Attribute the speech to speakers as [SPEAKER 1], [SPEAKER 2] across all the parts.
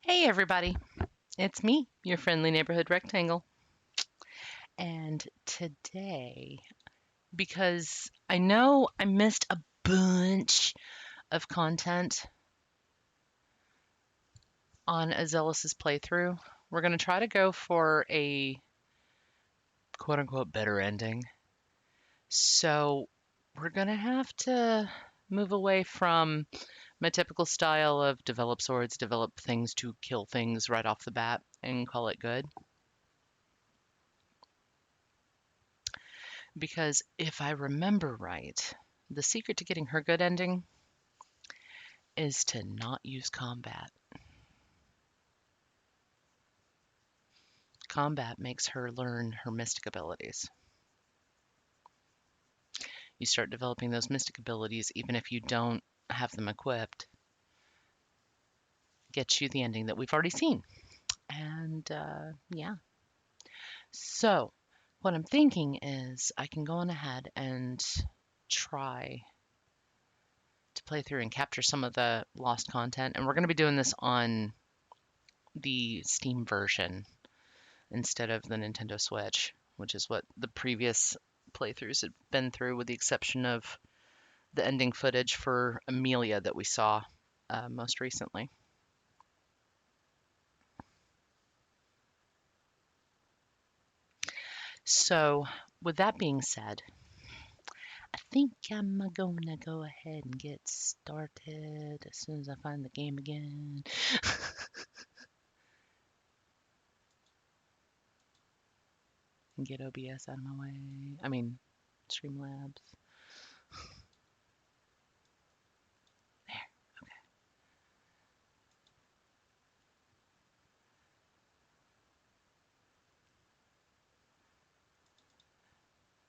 [SPEAKER 1] Hey everybody, it's me, your friendly neighborhood rectangle. And today, because I know I missed a bunch of content on Azellus's playthrough, we're going to try to go for a quote unquote better ending. So we're going to have to move away from my typical style of develop swords, develop things to kill things right off the bat, and call it good. Because if I remember right, the secret to getting her good ending is to not use combat. Combat makes her learn her mystic abilities. You start developing those mystic abilities even if you don't have them equipped. Gets you the ending that we've already seen. And yeah. So, what I'm thinking is I can go on ahead and try to play through and capture some of the lost content. And we're going to be doing this on the Steam version instead of the Nintendo Switch, which is what the previous playthroughs had been through, with the exception of the ending footage for Amelia that we saw most recently. So, with that being said, I think I'm gonna go ahead and get started as soon as I find the game again. And get OBS out of my way. I mean, Streamlabs. There, okay.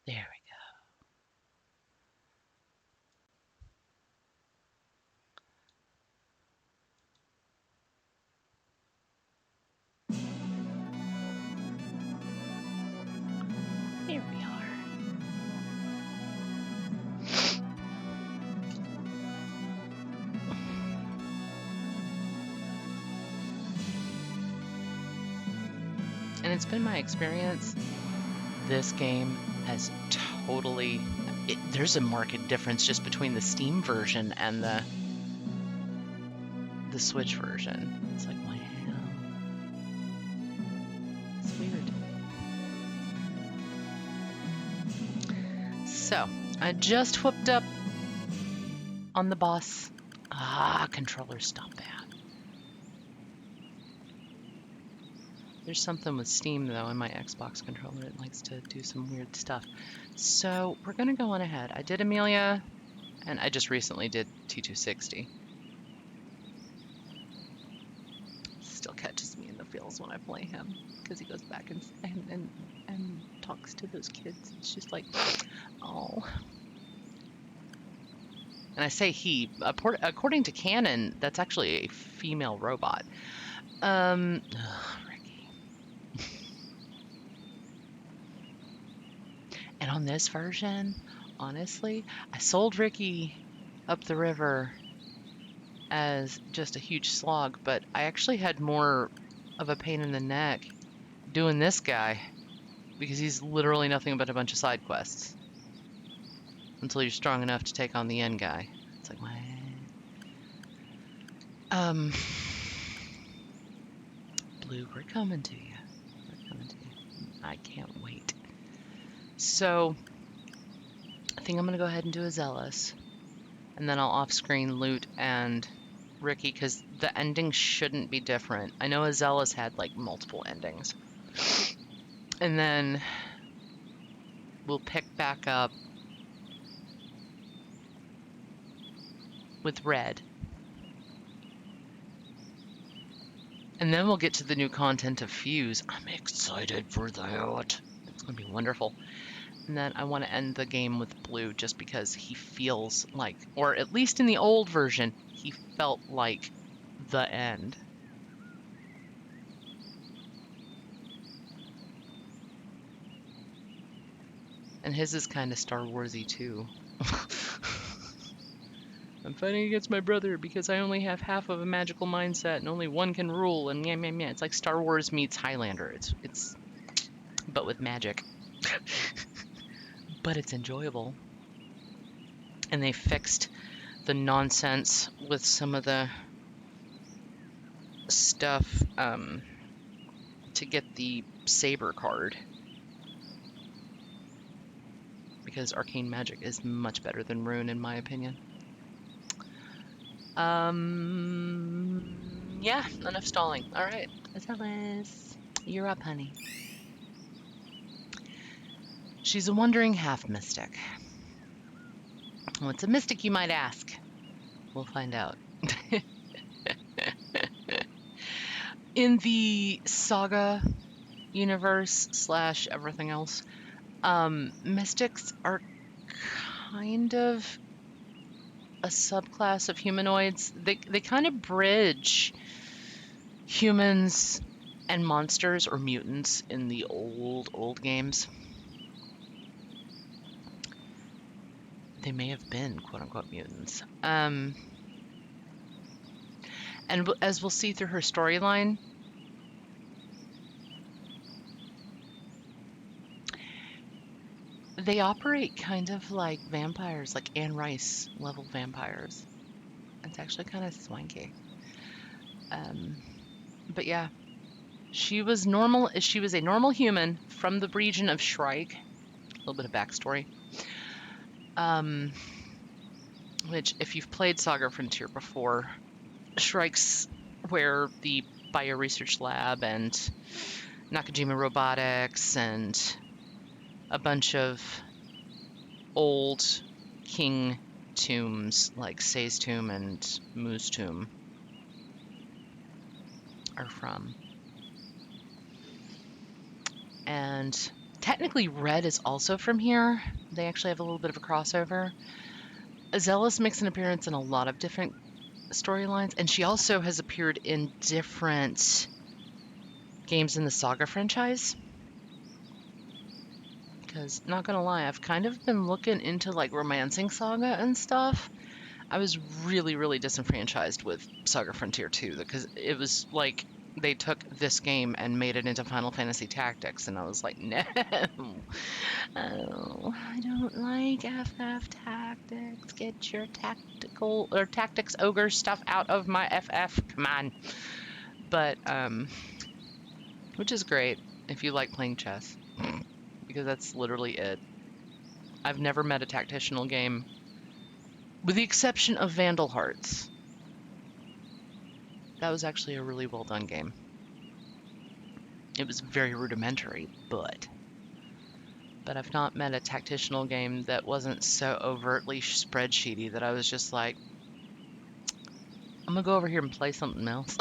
[SPEAKER 1] There we go. Here we are. And it's been my experience, this game has totally... there's a marked difference just between the Steam version and the Switch version. It's like, wow. It's weird. So, I just whooped up on the boss. Controller, stop that. There's something with Steam, though, in my Xbox controller. It likes to do some weird stuff. So, we're going to go on ahead. I did Amelia, and I just recently did T260. Still catches me in the feels when I play him, because he goes back and talks to those kids. It's just like, oh. And I say he, according to canon, that's actually a female robot. Ricky. And on this version, honestly, I sold Ricky up the river as just a huge slog, but I actually had more of a pain in the neck doing this guy, because he's literally nothing but a bunch of side quests until you're strong enough to take on the end guy. It's like, what? Blue, we're coming to you. We're coming to you. I can't wait. So, I think I'm going to go ahead and do Asellus, and then I'll off-screen loot and Ricky, because the ending shouldn't be different. I know Asellus had, like, multiple endings. And then we'll pick back up with Red. And then we'll get to the new content of Fuse. I'm excited for that. It's going to be wonderful. And then I want to end the game with Blue, just because he feels like, or at least in the old version, he felt like the end. And his is kind of Star Warsy too. I'm fighting against my brother because I only have half of a magical mindset and only one can rule, and yeah. It's like Star Wars meets Highlander. It's but with magic. But it's enjoyable. And they fixed the nonsense with some of the stuff to get the saber card. Because arcane magic is much better than rune, in my opinion. Yeah, enough stalling. All right, Asellus, you're up, honey. She's a wandering half-mystic. What's a mystic, you might ask? We'll find out. In the Saga universe / everything else, mystics are kind of a subclass of humanoids. They kind of bridge humans and monsters or mutants in the old games. They may have been quote-unquote mutants. And as we'll see through her storyline, they operate kind of like vampires, like Anne Rice level vampires. It's actually kind of swanky. But yeah, she was normal. She was a normal human from the region of Shrike. A little bit of backstory. Which, if you've played Saga Frontier before, Shrike's where the Bioresearch Lab and Nakajima Robotics and a bunch of old king tombs like Say's Tomb and Mu's Tomb are from. And technically Red is also from here. They actually have a little bit of a crossover. Asellus makes an appearance in a lot of different storylines, and she also has appeared in different games in the Saga franchise. Because, not gonna lie, I've kind of been looking into like romancing Saga and stuff. I was really disenfranchised with Saga Frontier 2 because it was like they took this game and made it into Final Fantasy Tactics, and I was like, no, oh, I don't like FF Tactics. Get your tactical or tactics ogre stuff out of my FF. Come on. But which is great if you like playing chess, because that's literally it. I've never met a tactitional game, with the exception of Vandal Hearts. That was actually a really well done game. It was very rudimentary, but I've not met a tactitional game that wasn't so overtly spreadsheety that I was just like, I'm gonna go over here and play something else.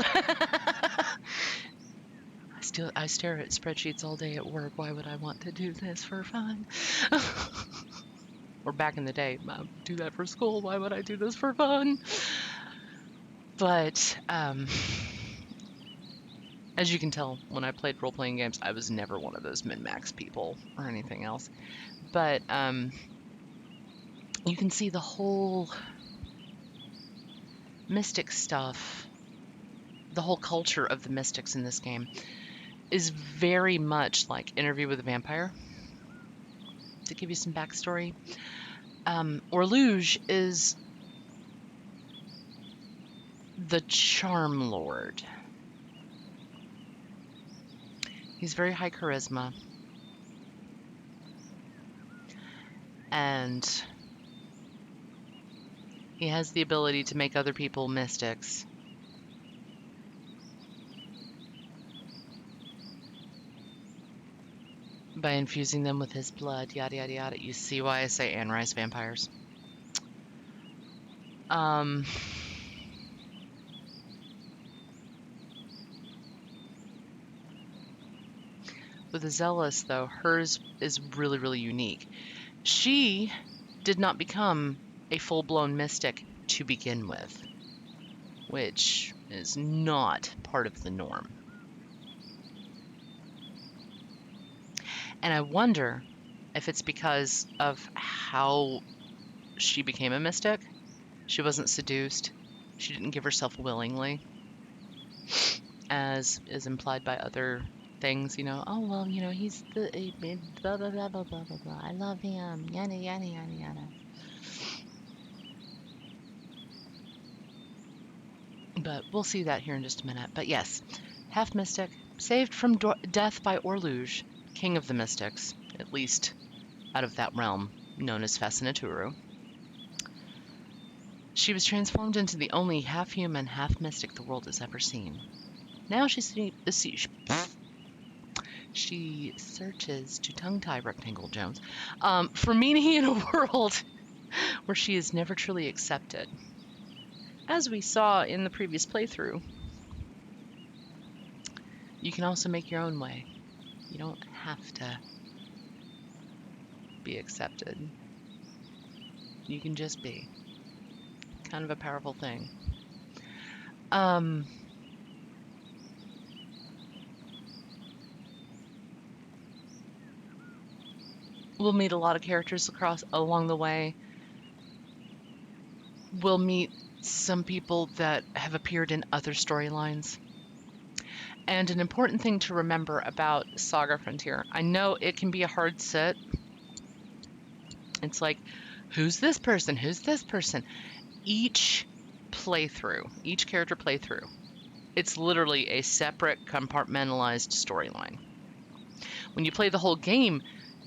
[SPEAKER 1] I stare at spreadsheets all day at work. Why would I want to do this for fun? Or back in the day, I would do that for school. Why would I do this for fun? But as you can tell, when I played role-playing games, I was never one of those min-max people or anything else. But you can see the whole mystic stuff, the whole culture of the mystics in this game is very much like Interview with a Vampire. To give you some backstory, Orluge is the Charm Lord. He's very high charisma. And he has the ability to make other people mystics. By infusing them with his blood, yada yada yada. You see why I say Anne Rice vampires. With Asellus, though, hers is really unique. She did not become a full-blown mystic to begin with, which is not part of the norm. And I wonder if it's because of how she became a mystic, She wasn't seduced. She didn't give herself willingly, as is implied by other things, Oh, well, he's the blah, blah, blah, blah, blah, blah, blah. I love him. Yada, yada, yada, yada. But we'll see that here in just a minute. But yes, half mystic, saved from death by Orluge, king of the mystics, at least out of that realm known as Fascinaturu. She was transformed into the only half-human, half-mystic the world has ever seen. Now she searches to tongue-tie Rectangle Jones for meaning in a world where she is never truly accepted. As we saw in the previous playthrough, you can also make your own way. You don't have to be accepted. You can just be. Kind of a powerful thing. We'll meet a lot of characters along the way. We'll meet some people that have appeared in other storylines. And an important thing to remember about Saga Frontier, I know it can be a hard sit. It's like, who's this person? Who's this person? Each character playthrough, it's literally a separate compartmentalized storyline. When you play the whole game,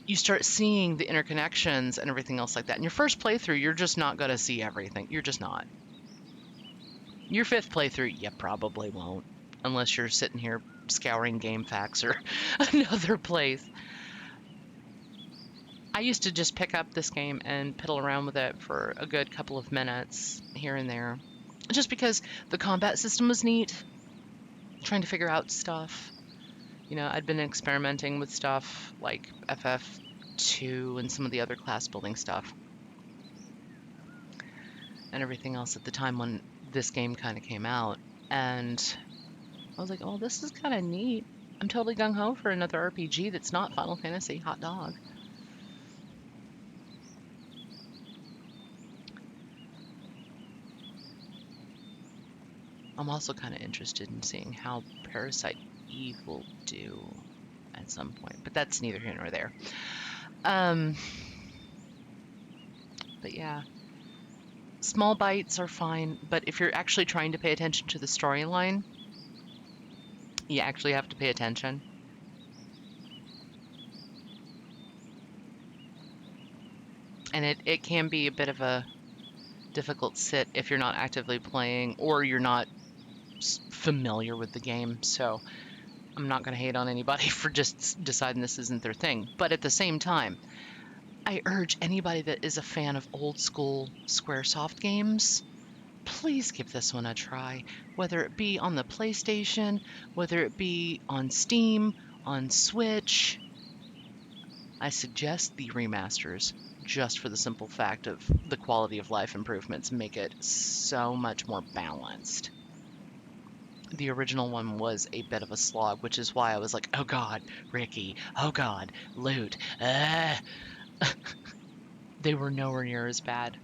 [SPEAKER 1] you start seeing the interconnections and everything else like that. In your first playthrough, you're just not going to see everything. You're just not. Your fifth playthrough, you probably won't, unless you're sitting here scouring GameFAQs or another place. I used to just pick up this game and piddle around with it for a good couple of minutes here and there, just because the combat system was neat, trying to figure out stuff. I'd been experimenting with stuff like FF2 and some of the other class building stuff and everything else at the time when this game kind of came out. And I was like, oh, this is kind of neat. I'm totally gung-ho for another RPG that's not Final Fantasy. Hot dog. I'm also kind of interested in seeing how Parasite Eve will do at some point, but that's neither here nor there. But yeah, small bites are fine, but if you're actually trying to pay attention to the storyline, you actually have to pay attention. And it can be a bit of a difficult sit if you're not actively playing or you're not familiar with the game. So I'm not going to hate on anybody for just deciding this isn't their thing. But at the same time, I urge anybody that is a fan of old school Squaresoft games, please give this one a try. Whether it be on the PlayStation, whether it be on Steam, on Switch, I suggest the remasters just for the simple fact of the quality of life improvements make it so much more balanced. The original one was a bit of a slog, which is why I was like, oh god, Ricky, oh god, loot, They were nowhere near as bad.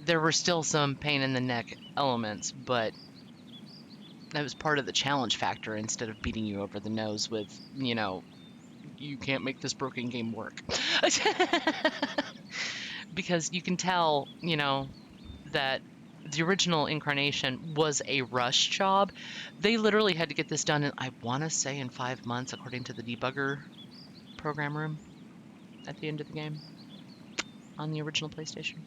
[SPEAKER 1] There were still some pain in the neck elements, but that was part of the challenge factor instead of beating you over the nose with, you can't make this broken game work. Because you can tell, that the original incarnation was a rush job. They literally had to get this done in, I want to say, in 5 months, according to the debugger program room at the end of the game on the original PlayStation.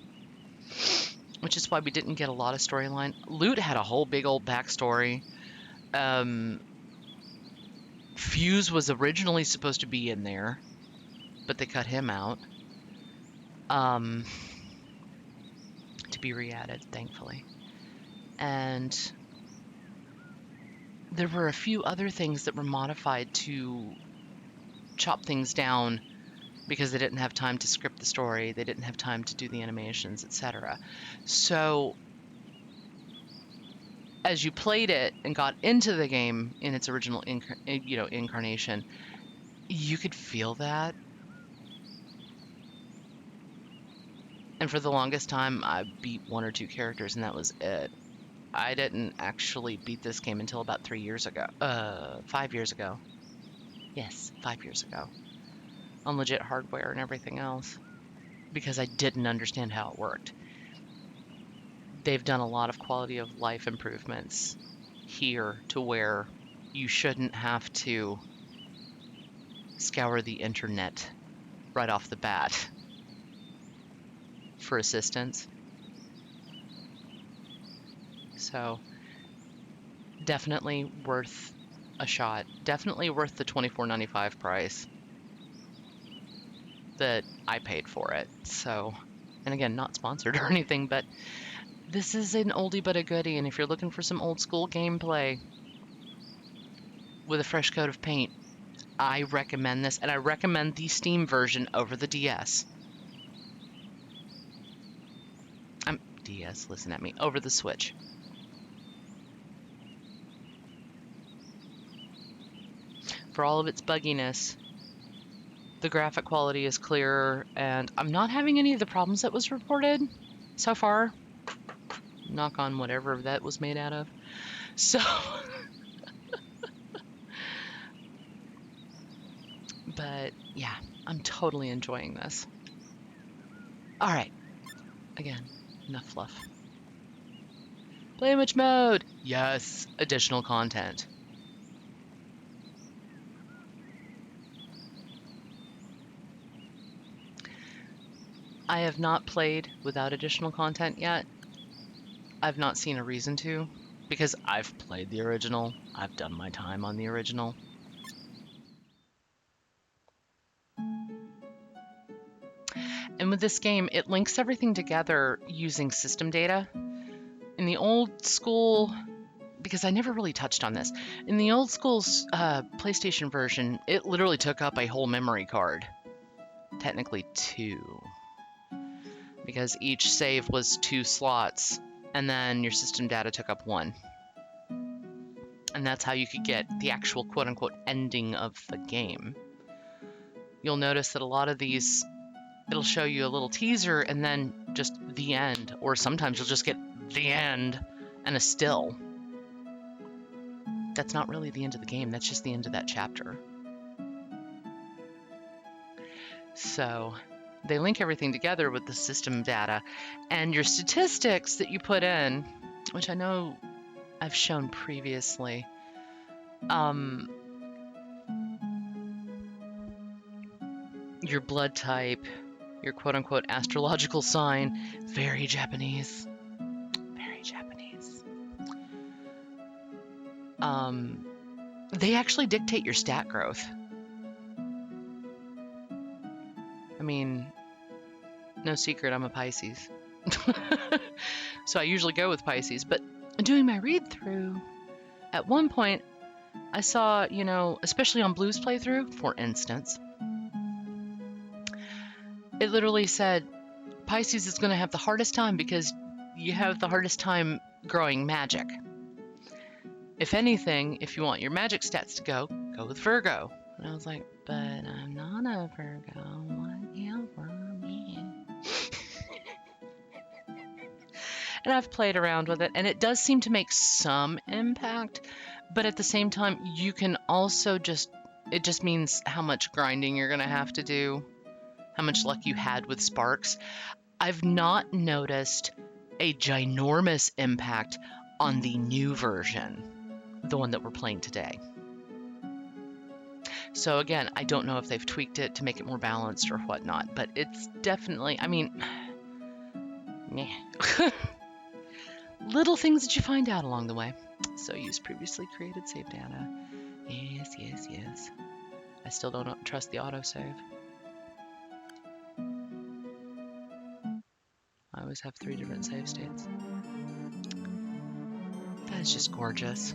[SPEAKER 1] Which is why we didn't get a lot of storyline. Lute had a whole big old backstory. Fuse was originally supposed to be in there, but they cut him out. To be re-added, thankfully. And there were a few other things that were modified to chop things down because they didn't have time to script the story, they didn't have time to do the animations, etc. So as you played it and got into the game in its original incarnation, you could feel that. And for the longest time, I beat 1 or 2 characters, and that was it. I didn't actually beat this game until about 3 years ago. 5 years ago. Yes, 5 years ago. On legit hardware and everything else. Because I didn't understand how it worked. They've done a lot of quality of life improvements here to where you shouldn't have to scour the internet right off the bat for assistance. So definitely worth a shot. Definitely worth the $24.95 price that I paid for it. So, and again, not sponsored or anything, but this is an oldie but a goodie. And if you're looking for some old school gameplay with a fresh coat of paint, I recommend this, and I recommend the Steam version over the DS. DS, listen at me, over the Switch. For all of its bugginess, the graphic quality is clearer, and I'm not having any of the problems that was reported so far. Knock on whatever that was made out of. So, but yeah, I'm totally enjoying this. All right, again, enough fluff. Play image mode. Yes, additional content. I have not played without additional content yet. I've not seen a reason to, because I've played the original. I've done my time on the original. And with this game, it links everything together using system data. In the old school, because I never really touched on this, in the old school PlayStation version, it literally took up a whole memory card. Technically 2. Because each save was 2 slots, and then your system data took up 1. And that's how you could get the actual quote-unquote ending of the game. You'll notice that a lot of these, it'll show you a little teaser and then just the end, or sometimes you'll just get the end and a still. That's not really the end of the game, that's just the end of that chapter. So they link everything together with the system data, and your statistics that you put in, which I know I've shown previously, your blood type, your quote-unquote astrological sign, very Japanese, very Japanese. They actually dictate your stat growth. I mean, no secret, I'm a Pisces. So I usually go with Pisces, but doing my read-through, at one point, I saw, especially on Blue's playthrough, for instance, it literally said, Pisces is going to have the hardest time because you have the hardest time growing magic. If anything, if you want your magic stats to go with Virgo. And I was like, but I'm not a Virgo. What help from me? And I've played around with it, and it does seem to make some impact, but at the same time, you can also it just means how much grinding you're going to have to do, how much luck you had with sparks. I've not noticed a ginormous impact on the new version, the one that we're playing today. So again, I don't know if they've tweaked it to make it more balanced or whatnot, but it's definitely, meh. Little things that you find out along the way. So use previously created save data. Yes, yes, yes. I still don't trust the autosave. I always have 3 different save states. That is just gorgeous.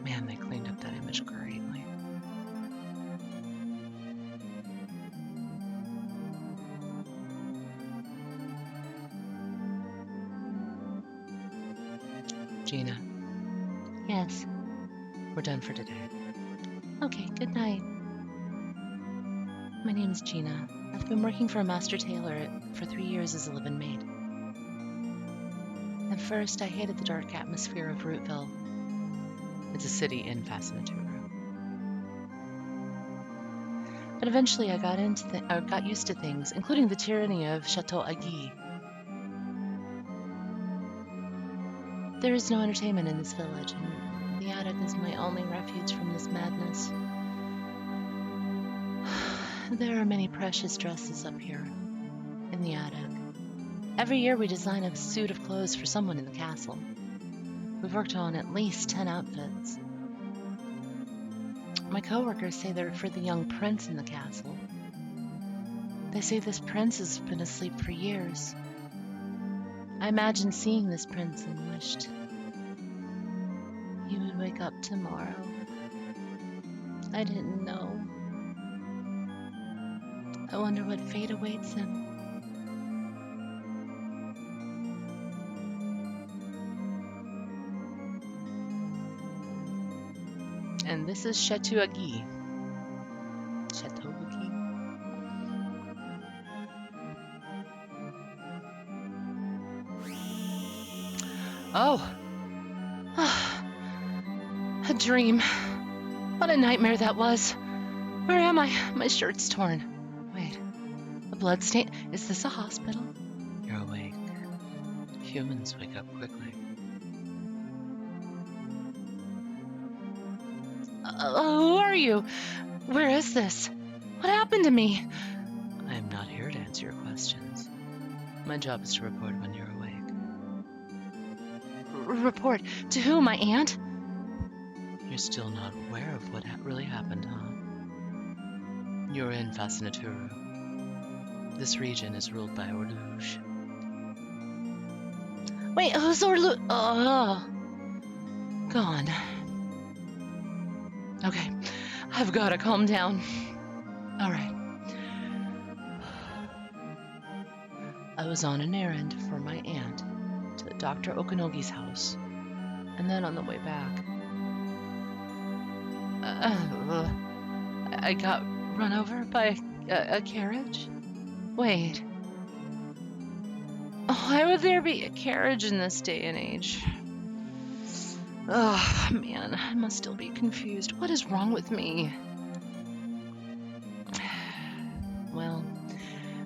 [SPEAKER 1] Man, they cleaned up that image greatly. Gina. Yes. We're done for today. Okay, good night. My name is Gina. I've been working for a master tailor for 3 years as a live-in maid. At first, I hated the dark atmosphere of Rootville. It's a city in Fascinatura. But eventually, I got used to things, including the tyranny of Chateau Agui. There is no entertainment in this village, and the attic is my only refuge from this madness. There are many precious dresses up here, in the attic. Every year we design a suit of clothes for someone in the castle. We've worked on at least 10 outfits. My coworkers say they're for the young prince in the castle. They say this prince has been asleep for years. I imagined seeing this prince and wished he would wake up tomorrow. I didn't know. I wonder what fate awaits him. And this is Chateau Agui. Chateau Agui. Oh. A dream. What a nightmare that was. Where am I? My shirt's torn. Wait. A blood stain? Is this a hospital? You're awake. Humans wake up quickly. Who are you? Where is this? What happened to me? I am not here to answer your questions. My job is to report when you're awake. Report? To who? My aunt? You're still not aware of what really happened, huh? You're in Fascinatura. This region is ruled by Orluge. Wait, who's Orluge? Oh. Gone. Okay, I've got to calm down. All right. I was on an errand for my aunt to Dr. Okanogi's house, and then on the way back, I got run over by a carriage. Wait. Why would there be a carriage in this day and age? Oh, man, I must still be confused. What is wrong with me? Well,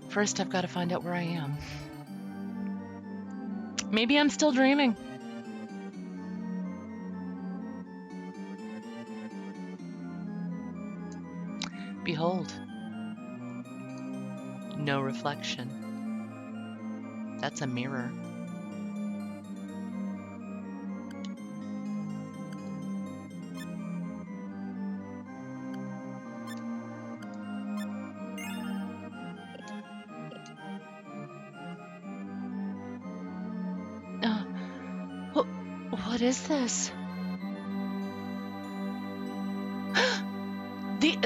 [SPEAKER 1] first I've got to find out where I am. Maybe I'm still dreaming. Behold. No reflection. That's a mirror. What is this?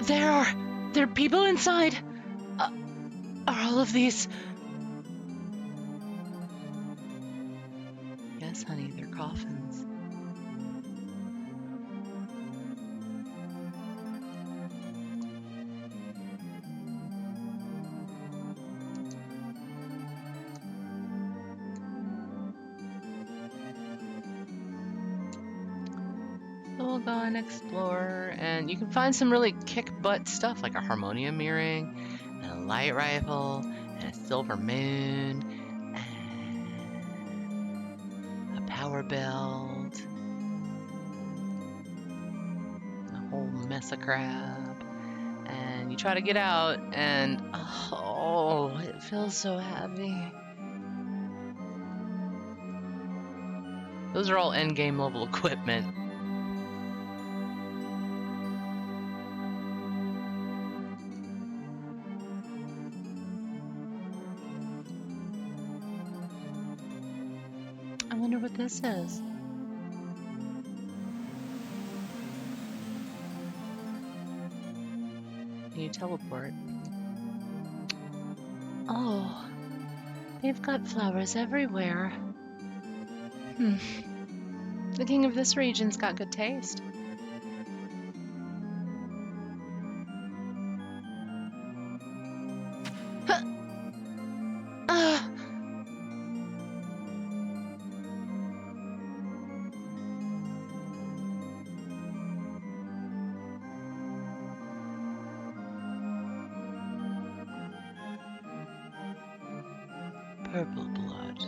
[SPEAKER 1] There are people inside. Are all of these? Yes, honey, they're coffins. So we'll go and explore, and you can find some really kick-butt stuff like a harmonium earring, and a light rifle, and a silver moon, and a power belt, a whole mess of crap. And you try to get out, and oh, it feels so heavy. Those are all endgame level equipment. I wonder what this is. Can you teleport? Oh, they've got flowers everywhere. The king of this region's got good taste. Purple blood.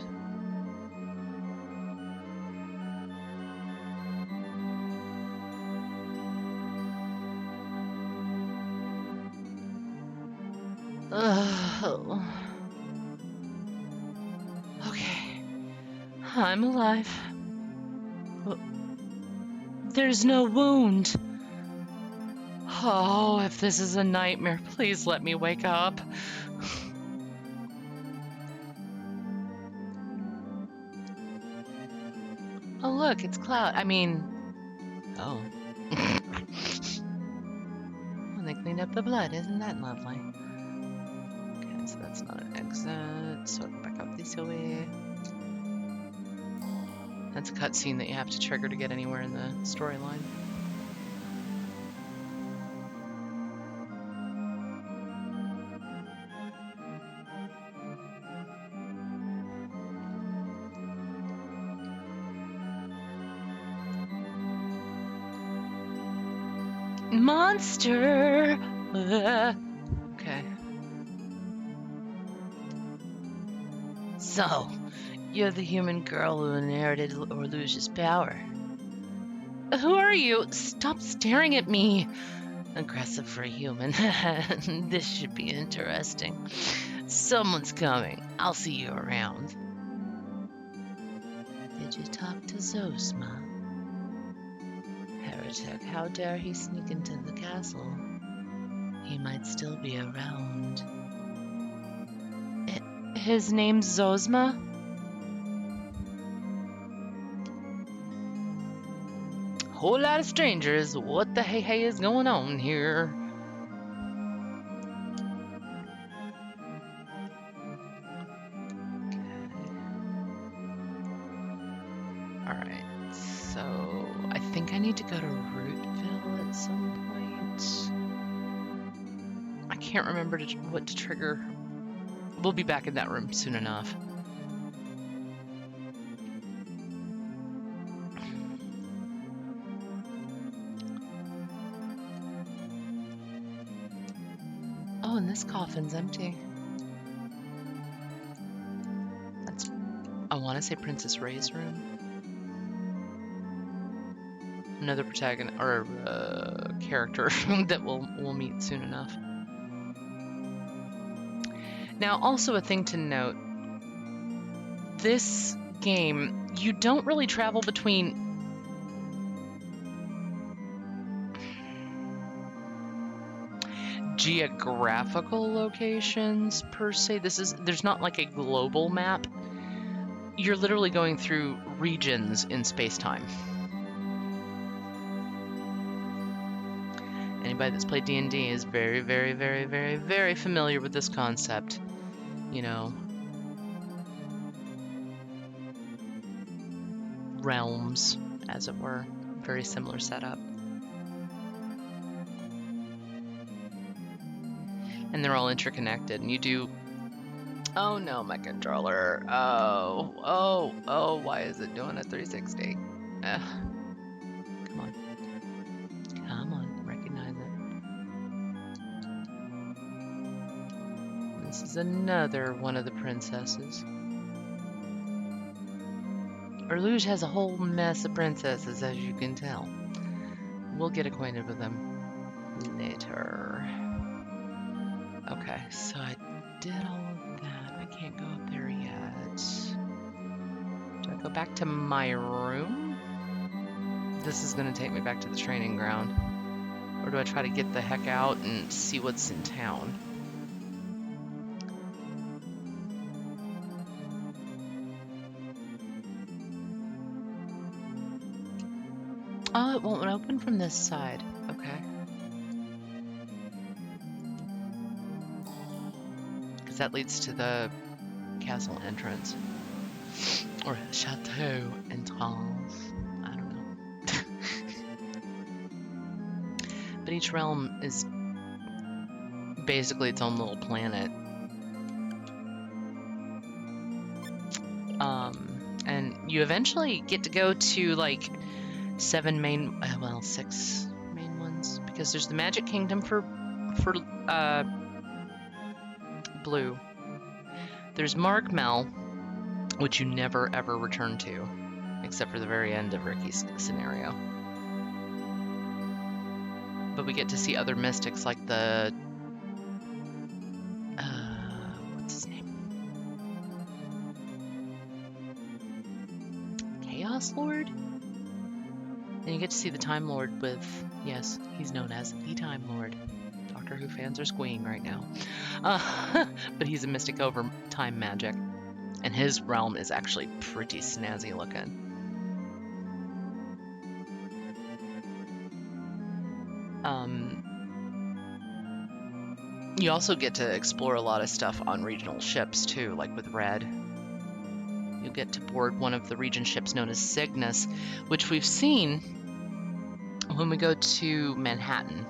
[SPEAKER 1] Oh. Okay. I'm alive. There's no wound. Oh, if this is a nightmare, please let me wake up. Oh, look, it's Cloud. I mean, oh. When they cleaned up the blood, isn't that lovely? Okay, so that's not an exit. So I go back up this way. That's a cutscene that you have to trigger to get anywhere in the storyline. Monster! Okay. So, you're the human girl who inherited Orluge's power. Who are you? Stop staring at me! Aggressive for a human. This should be interesting. Someone's coming. I'll see you around. Did you talk to Zosma? Heretic, how dare he sneak into the castle? He might still be around. His name's Zosma? Whole lot of strangers. What the hey is going on here? Alright, so I think I need to go to Rootville at some point. I can't remember what to trigger. We'll be back in that room soon enough. Oh, and this coffin's empty. That's, I want to say Princess Ray's room. Another protagonist or character that we'll meet soon enough. Now, also a thing to note, this game, you don't really travel between geographical locations per se. There's not like a global map. You're literally going through regions in space-time. Anybody that's played D&D is very, very, very, very, very familiar with this concept. You know, realms, as it were. Very similar setup. And they're all interconnected, and you do... Oh no, my controller. Oh, why is it doing a 360? Come on. Come on, recognize it. This is another one of the princesses. Orluge has a whole mess of princesses, as you can tell. We'll get acquainted with them later. Okay, so I did all of that. I can't go up there yet. Do I go back to my room? This is going to take me back to the training ground. Or do I try to get the heck out and see what's in town? Oh, it won't open from this side. Okay. Because that leads to the castle entrance. Or chateau entrance. I don't know. But each realm is basically its own little planet. And you eventually get to go to like 6 main ones, because there's the Magic Kingdom for blue. There's Mark Mel, which you never ever return to, except for the very end of Ricky's scenario. But we get to see other mystics like the what's his name? Chaos Lord? And you get to see the Time Lord with, yes, he's known as the Time Lord. Doctor Who fans are squeeing right now. But he's a mystic over time magic. And his realm is actually pretty snazzy looking. You also get to explore a lot of stuff on regional ships too, like with Red. You get to board one of the region ships known as Cygnus, which we've seen when we go to Manhattan.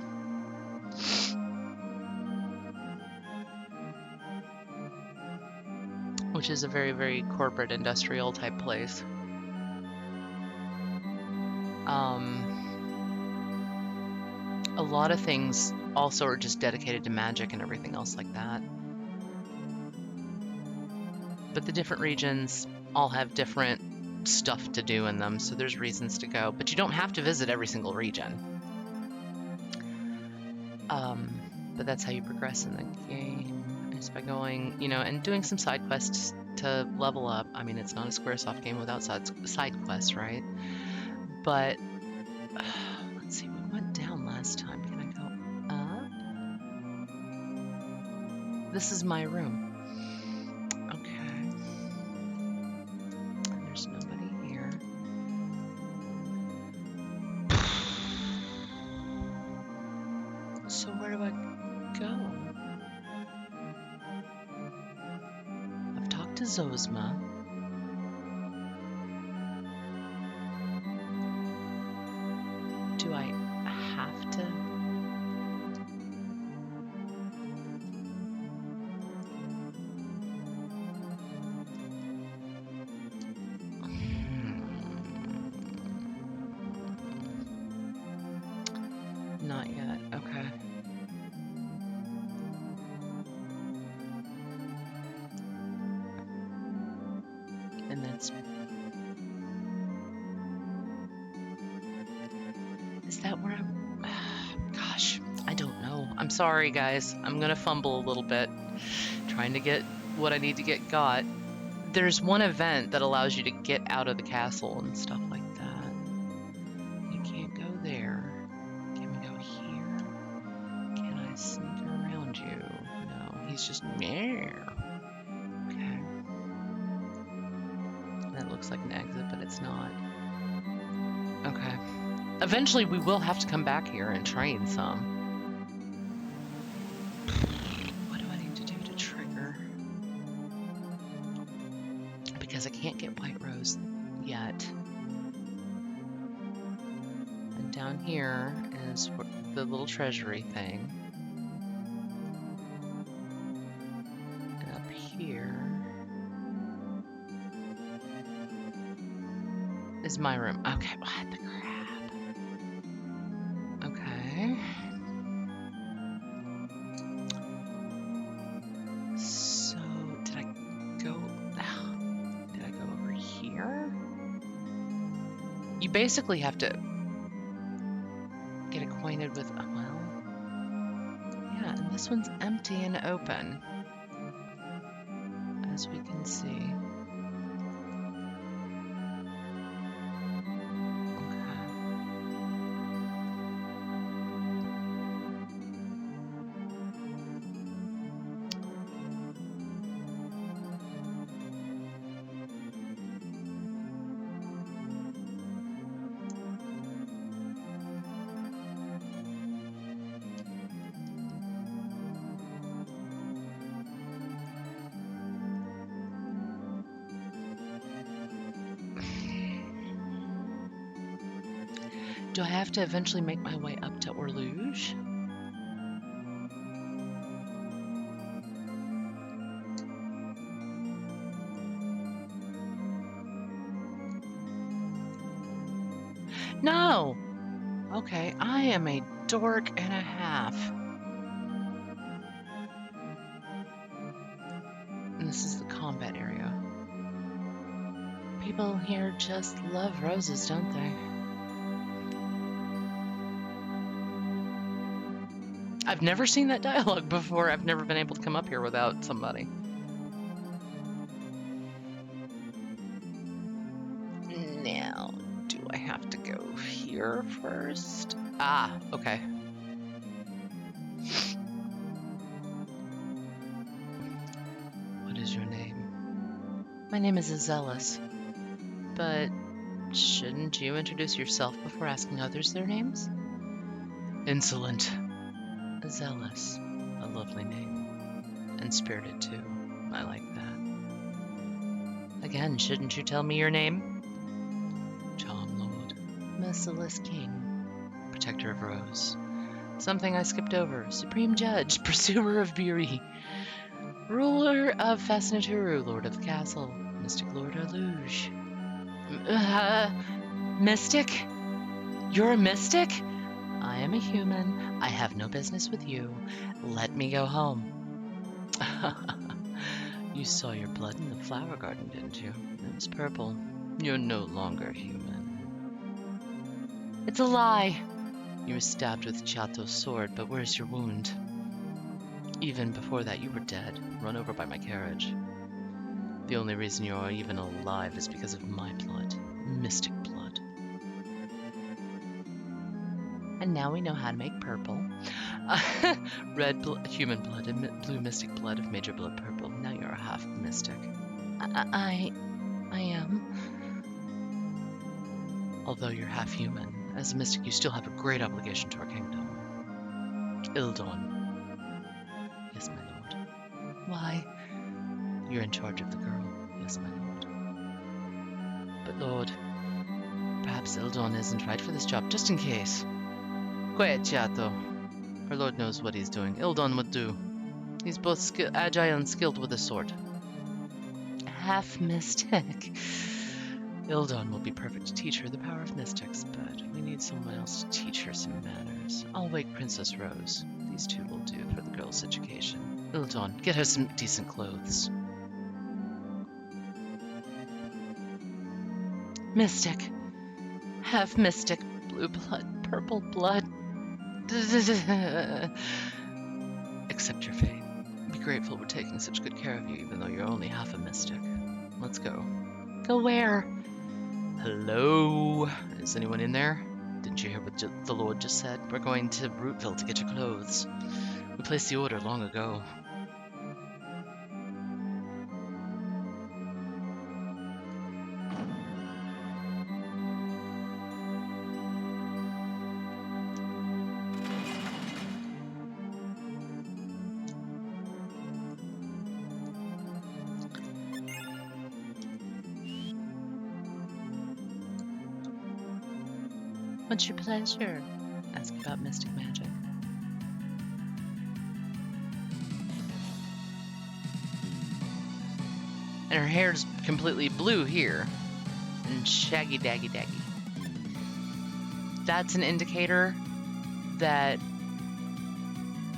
[SPEAKER 1] Which is a very, very corporate industrial type place. A lot of things also are just dedicated to magic and everything else like that. But the different regions all have different stuff to do in them, so there's reasons to go. But you don't have to visit every single region. But that's how you progress in the game, is by going, you know, and doing some side quests to level up. I mean, it's not a Squaresoft game without side quests, right? But let's see, we went down last time. Can I go up? This is my room. Okay. There's nobody here. So where do I go? I've talked to Zozma. Do I have to? Not yet. Okay. And that's... Is that where I'm... Gosh, I don't know. I'm sorry, guys. I'm gonna fumble a little bit, trying to get what I need to get got. There's one event that allows you to get out of the castle and stuff like that. You can't go there. Can we go here? Can I sneak around you? No, he's just there. Okay. That looks like an exit, but it's not. Okay. Eventually, we will have to come back here and train some. What do I need to do to trigger? Because I can't get White Rose yet. And down here is the little treasury thing. And up here is my room. Okay, what the crap? Okay. So, did I go over here? You basically have to get acquainted with, well, yeah, and this one's empty and open, as we can see. Do I have to eventually make my way up to Orluge? No! Okay, I am a dork and a half. This is the combat area. People here just love roses, don't they? I've never seen that dialogue before. I've never been able to come up here without somebody. Now, do I have to go here first? Ah, okay. What is your name? My name is Asellus. But shouldn't you introduce yourself before asking others their names? Insolent. Asellus. A lovely name. And spirited, too. I like that. Again, shouldn't you tell me your name? Charm Lord. Merciless King. Protector of Rose. Something I skipped over. Supreme Judge. Pursuer of Beauty. Ruler of Fascinaturu. Lord of the Castle. Mystic Lord Arluge. Mystic? You're a mystic? I am a human. I have no business with you. Let me go home. You saw your blood in the flower garden, didn't you? It was purple. You're no longer human. It's a lie. You were stabbed with Chato's sword, but where's your wound? Even before that, you were dead, run over by my carriage. The only reason you are even alive is because of my blood. Mystic blood. And now we know how to make purple. Red human blood and blue mystic blood have made your blood purple. Now you're a half mystic. I am. Although you're half human, as a mystic you still have a great obligation to our kingdom. Ildon. Yes, my lord. Why? You're in charge of the girl. Yes, my lord. But lord, perhaps Ildon isn't right for this job, just in case. Quiet, Chato. Our lord knows what he's doing. Ildon would do. He's both agile and skilled with a sword. Half mystic. Ildon will be perfect to teach her the power of mystics, but we need someone else to teach her some manners. I'll wake Princess Rose. These two will do for the girl's education. Ildon, get her some decent clothes. Mystic. Half mystic. Blue blood. Purple blood. Accept your fate. Be grateful we're taking such good care of you, even though you're only half a mystic. Let's go. Go where? Hello? Is anyone in there? Didn't you hear what the Lord just said? We're going to Rootville to get your clothes. We placed the order long ago. What's your pleasure? Ask about mystic magic. And her hair's completely blue here. And shaggy daggy daggy. That's an indicator that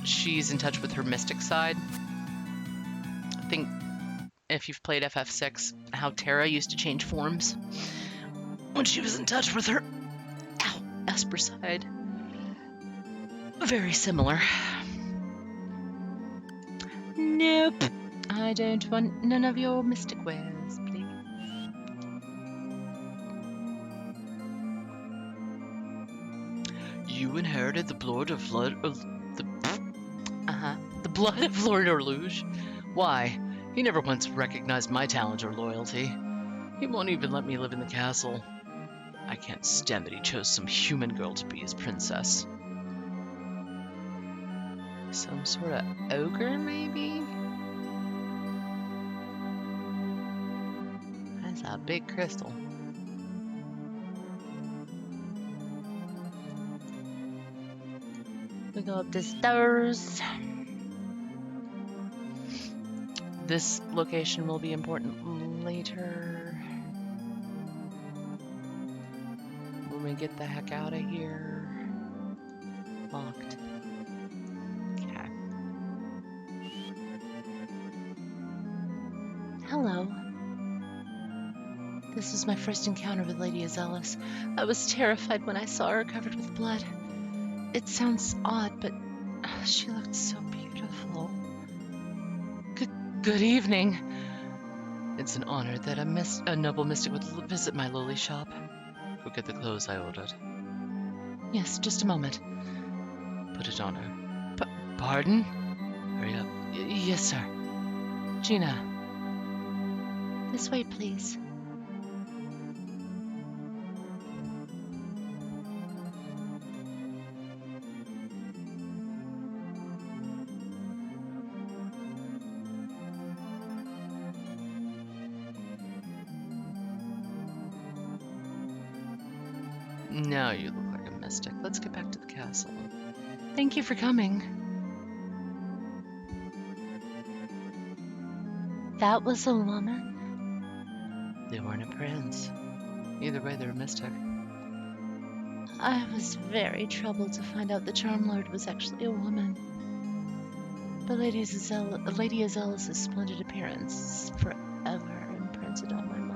[SPEAKER 1] she's in touch with her mystic side. I think if you've played FF6, how Terra used to change forms when she was in touch with her Esper side. Very similar. Nope. I don't want none of your mystic wares, please. You inherited the blood of Lord the blood of Lord Arluge. Why? He never once recognized my talent or loyalty. He won't even let me live in the castle. I can't stand that he chose some human girl to be his princess. Some sort of ogre, maybe? That's a big crystal. We go up the stairs. This location will be important later. When we get the heck out of here. Locked. Okay. Hello. This was my first encounter with Lady Asellus. I was terrified when I saw her covered with blood. It sounds odd, but she looked so beautiful. Good evening. It's an honor that a noble mystic would visit my lowly shop. Go get the clothes I ordered. Yes, just a moment. Put it on her. Pardon? Hurry up. Yes, sir. Gina. This way, please. Now you look like a mystic. Let's get back to the castle. Thank you for coming. That was a woman? They weren't a prince. Either way, they're a mystic. I was very troubled to find out the Charm Lord was actually a woman. But Lady Asellus' splendid appearance forever imprinted on my mind.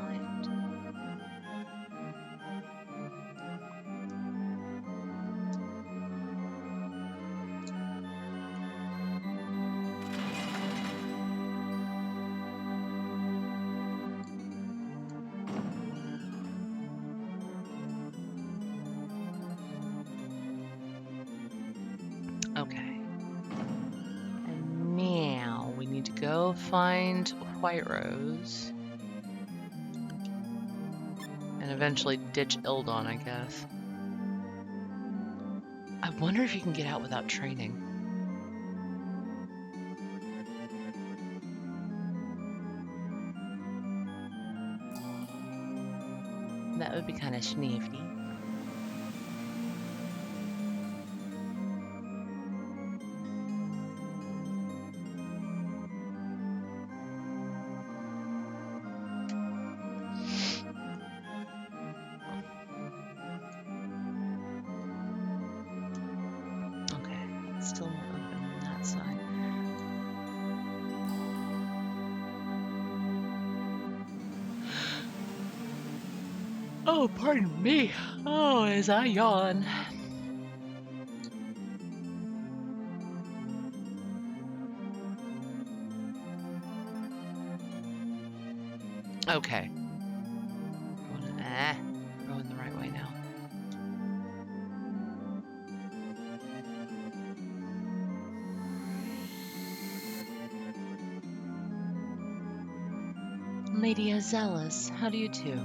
[SPEAKER 1] Okay. And now we need to go find White Rose. And eventually ditch Ildon, I guess. I wonder if you can get out without training. That would be kind of sneaky. Still not open on that side. Oh, pardon me. Oh, as I yawn. Okay. We're going the right way now. Lady Asellus, how do you do?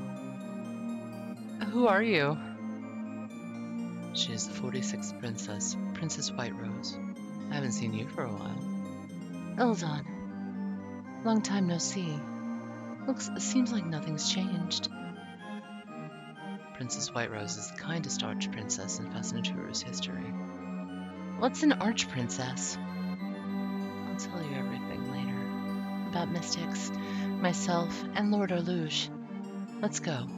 [SPEAKER 1] Who are you? She is the 46th princess, Princess White Rose. I haven't seen you for a while. Ildon. Long time no see. Seems like nothing's changed. Princess White Rose is the kindest arch-princess in Fascinature's history. What's an arch-princess? I'll tell you everything later. About mystics, myself, and Lord Orluge. Let's go.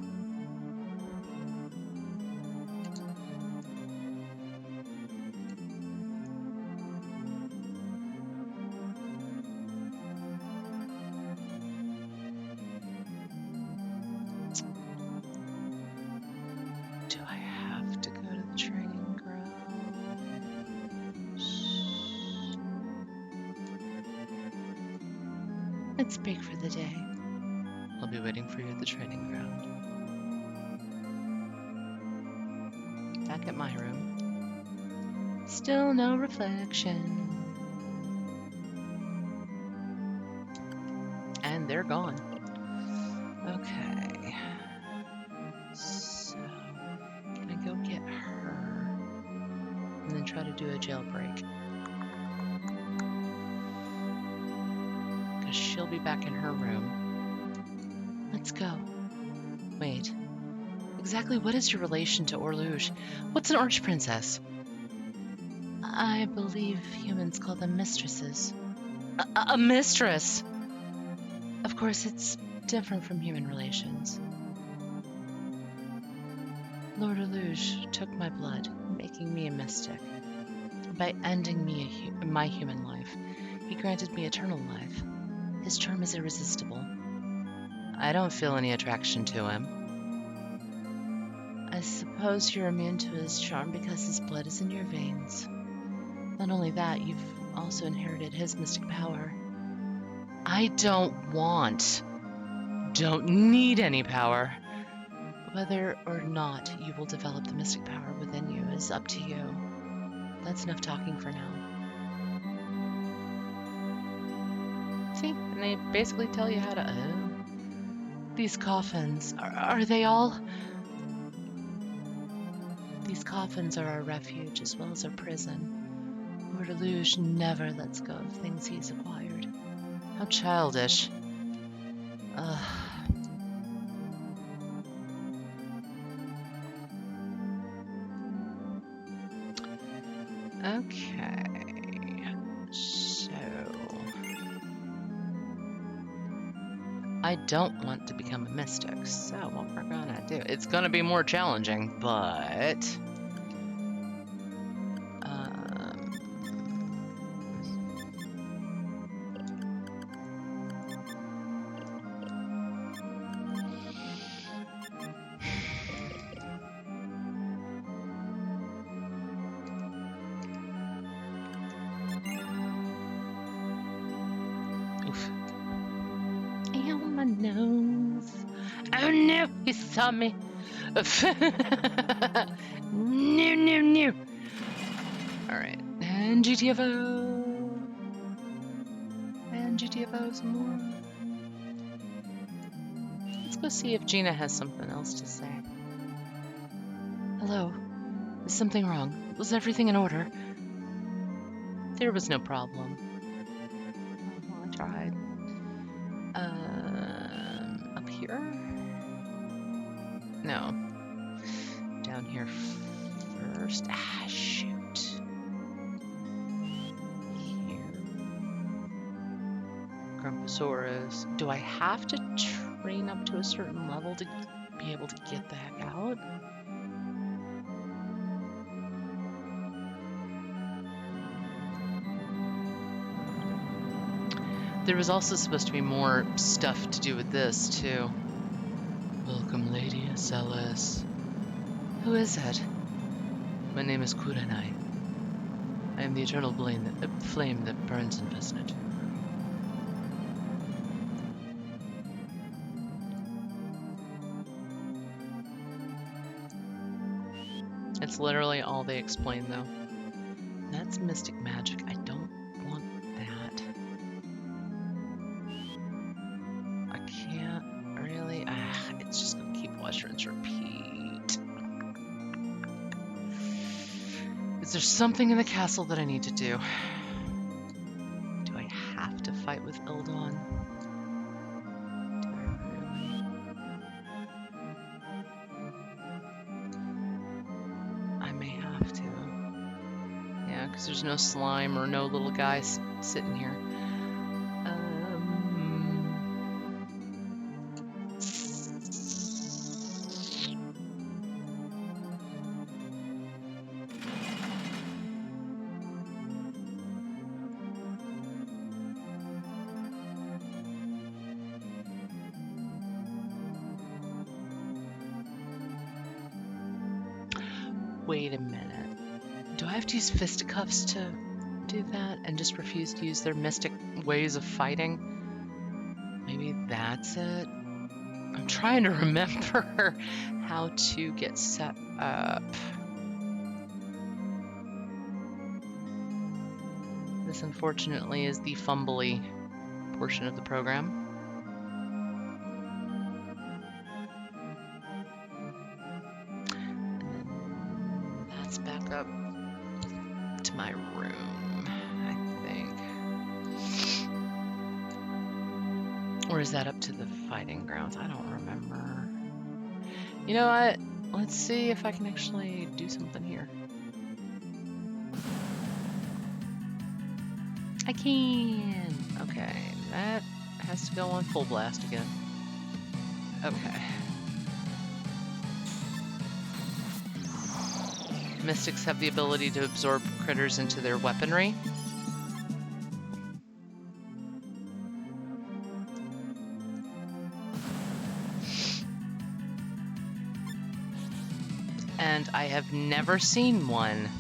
[SPEAKER 1] Do I have to go to the training ground? Let's break for the day. I'll be waiting for you at the training ground. Back at my room. Still no reflection. And they're gone. Okay. So, can I go get her? And then try to do a jailbreak. Because she'll be back in her room. Let's go. Wait. Exactly what is your relation to Orluge? What's an arch-princess? I believe humans call them mistresses. A mistress! Of course, it's different from human relations. Lord Orluge took my blood, making me a mystic. By ending my human life, he granted me eternal life. His charm is irresistible. I don't feel any attraction to him. I suppose you're immune to his charm because his blood is in your veins. Not only that, you've also inherited his mystic power. I don't need any power. Whether or not you will develop the mystic power within you is up to you. That's enough talking for now. See, and they basically tell you how to... Oh. These coffins, are they all? These coffins are our refuge as well as our prison. Lord Deluge never lets go of things he's acquired. How childish. Ugh. Okay. So... I don't want to become a mystic, so what we're gonna do... It's gonna be more challenging, but... Ow, my nose. Oh no, he saw me. No. Alright, and GTFO. And GTFO some more. Let's go see if Gina has something else to say. Hello. Is something wrong? Was everything in order? There was no problem. Well, I tried. Up here? No. Down here first. Ah, shoot. Here. Grumposaurus. Do I have to train up to a certain level to be able to get the heck out? There was also supposed to be more stuff to do with this, too. Welcome, Lady Asellus. Who is it? My name is Kurenai. I am the eternal flame that burns in Vesnet. It's literally all they explain, though. That's mystic magic. I don't want that. I can't really... it's just gonna keep watch, rinse, repeat. Is there something in the castle that I need to do? Do I have to fight with Ildon? Do I really? I may have to. Yeah, because there's no slime or no little guys sitting here. Wait a minute. Do I have to use fisticuffs to do that and just refuse to use their mystic ways of fighting? Maybe that's it? I'm trying to remember how to get set up. This, unfortunately, is the fumbly portion of the program. Back up to my room, I think. Or is that up to the fighting grounds? I don't remember. You know what? Let's see if I can actually do something here. I can! Okay, that has to go on full blast again. Okay. Mystics have the ability to absorb critters into their weaponry. and I have never seen one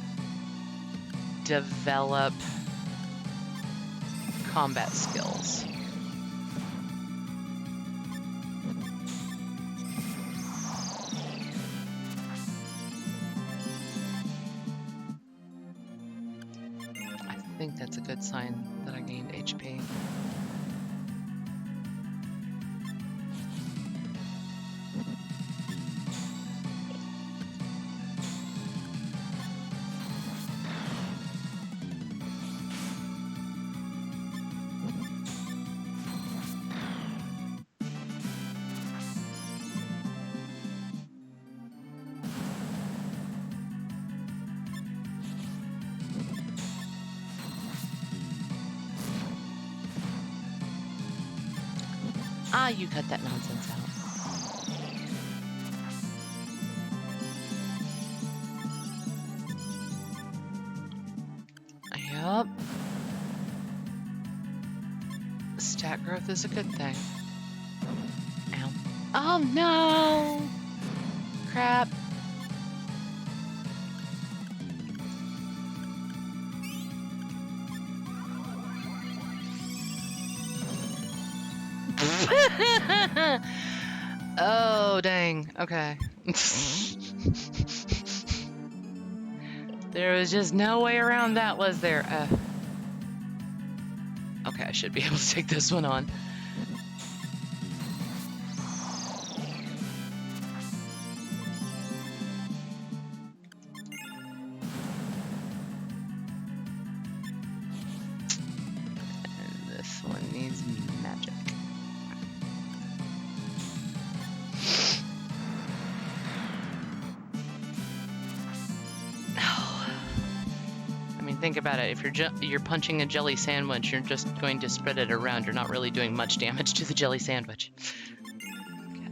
[SPEAKER 1] develop combat skills. I think that's a good sign that I gained HP. Ah, you cut that nonsense out. Yup. Stat growth is a good thing. Ow. Oh no! Crap. Oh, dang. Okay. There was just no way around that, was there? Okay, I should be able to take this one on. And this one needs magic. Think about it. If you're punching a jelly sandwich, you're just going to spread it around. You're not really doing much damage to the jelly sandwich.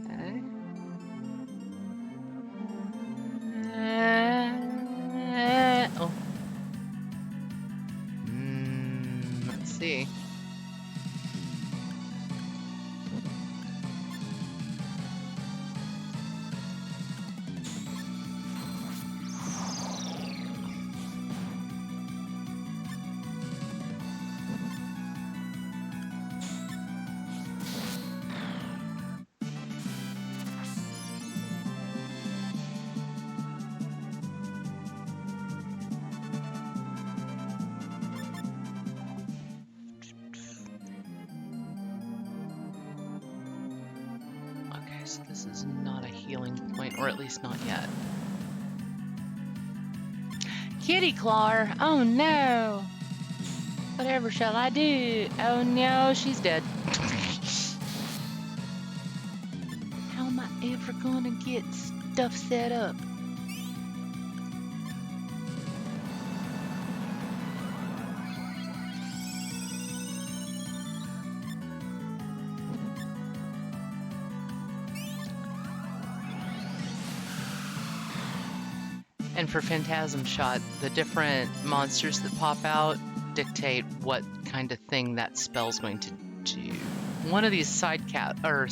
[SPEAKER 1] Okay. Oh. Let's see. So this is not a healing point, or at least not yet. Kitty Claw! Oh no! Whatever shall I do? Oh no, she's dead. How am I ever gonna get stuff set up? And for Phantasm Shot, the different monsters that pop out dictate what kind of thing that spell's going to do. One of these side caverns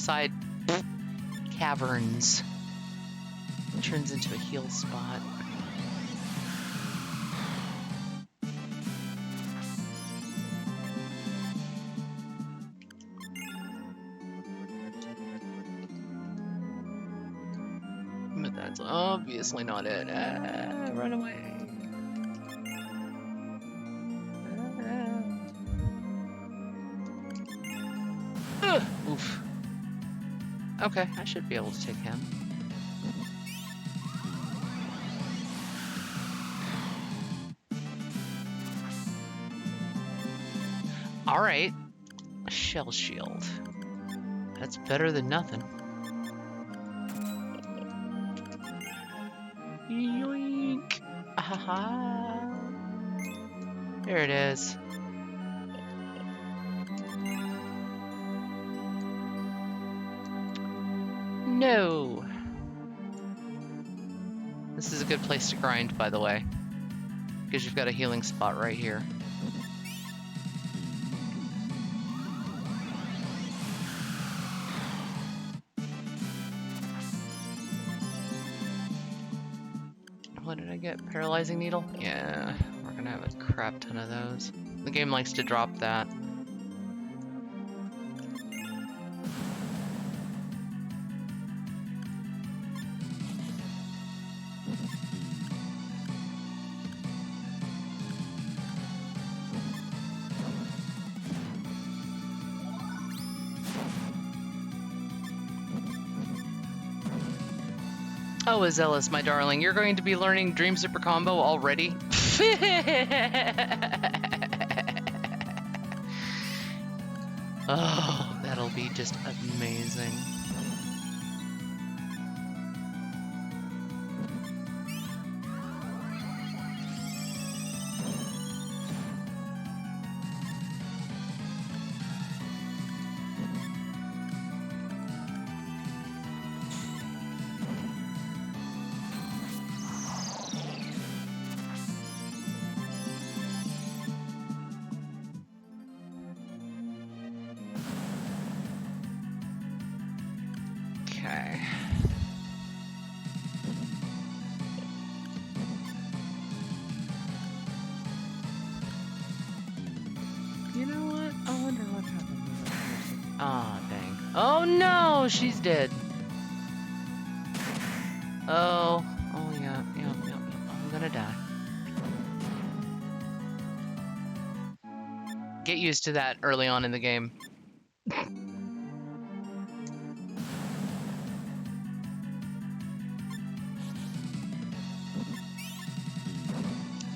[SPEAKER 1] turns into a heal spot. But that's obviously not it. Run away. Oof. Okay, I should be able to take him. Alright. Shell shield. That's better than nothing. Yoink! Ahaha! There it is. No! This is a good place to grind, by the way, because you've got a healing spot right here. What did I get? Paralyzing needle? Yeah, we're gonna have a crap ton of those. The game likes to drop that. Oh, Asellus, my darling, you're going to be learning Dream Super Combo already? Oh, that'll be just amazing. Okay. You know what? I wonder what happened to that person. Ah, dang. Oh no, she's dead. Oh, yeah. I'm gonna die. Get used to that early on in the game.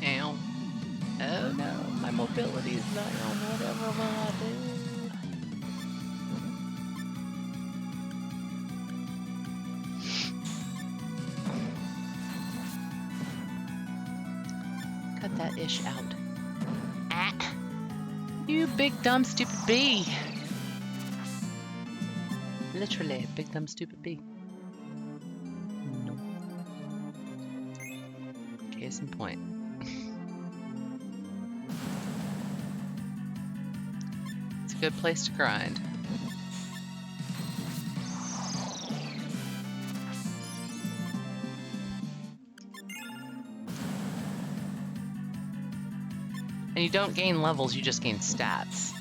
[SPEAKER 1] Ow. Oh no, my mobility is not on. Whatever will I do? Cut that ish out. Ah! You big dumb stupid bee! Literally, big dumb stupid bee. No. Case in point. It's a good place to grind. And you don't gain levels, you just gain stats.